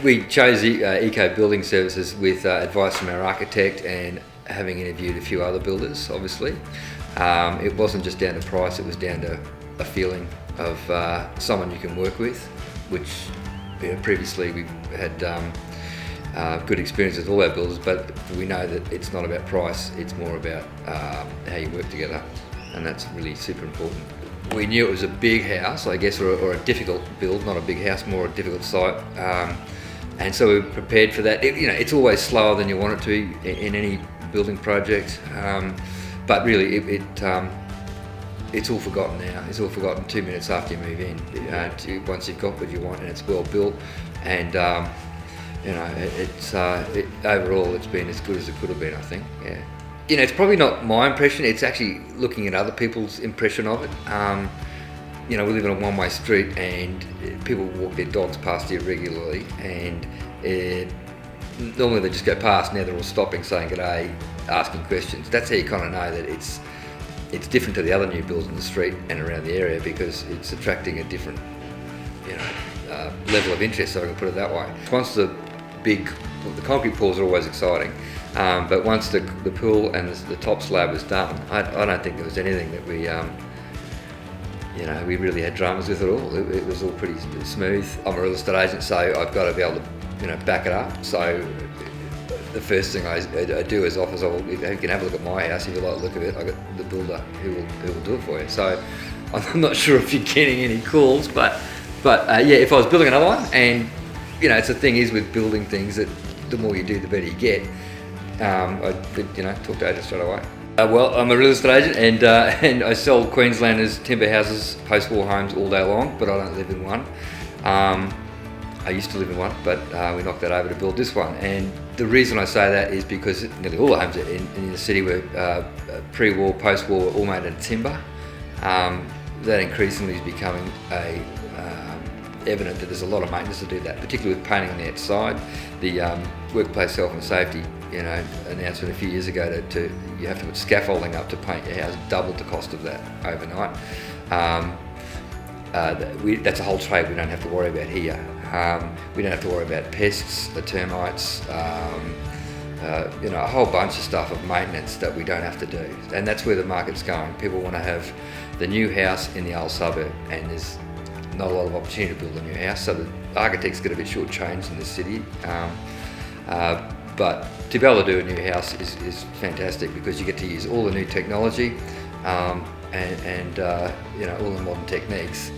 We chose Eco Building Services with advice from our architect and having interviewed a few other builders, obviously. It wasn't just down to price, it was down to a feeling of someone you can work with, which previously we had good experience with all our builders, but we know that it's not about price, it's more about how you work together, and that's really super important. We knew it was a big house, I guess, or a difficult build, not a big house, more a difficult site, and so we were prepared for that. It's always slower than you want it to in any building project, but really it's all forgotten now. It's all forgotten 2 minutes after you move in. Once you've got what you want and it's well built, and overall it's been as good as it could have been, I think. Yeah. It's probably not my impression, it's actually looking at other people's impression of it. We live in a one-way street and people walk their dogs past here regularly, and normally they just go past, now they're all stopping, saying g'day, asking questions. That's how you kind of know that it's different to the other new builds in the street and around the area, because it's attracting a different level of interest, so I can put it that way. Once the concrete pours are always exciting, but once the pool and the top slab was done, I don't think there was anything that we really had dramas with at all. It was all pretty smooth. I'm a real estate agent, so I've got to be able to back it up. So the first thing I do is offer, you can have a look at my house if you like the look of it. I got the builder who will do it for you. So I'm not sure if you're getting any calls, but yeah, if I was building another one, and it's the thing is with building things that the more you do, the better you get. I'd talk to agents straight away. Well, I'm a real estate agent, and I sell Queenslanders timber houses, post-war homes all day long, but I don't live in one. I used to live in one, but we knocked that over to build this one. And the reason I say that is because nearly all the homes in the city were pre-war, post-war, all made out of timber. That increasingly is becoming evident that there's a lot of maintenance to do that, particularly with painting on the outside. The workplace health and safety, announcement a few years ago that you have to put scaffolding up to paint your house, doubled the cost of that overnight. That's a whole trade we don't have to worry about here. We don't have to worry about pests, the termites, a whole bunch of stuff of maintenance that we don't have to do. And that's where the market's going. People want to have the new house in the old suburb, and there's not a lot of opportunity to build a new house, so the architects get a bit shortchanged in this city. But to be able to do a new house is fantastic, because you get to use all the new technology and all the modern techniques.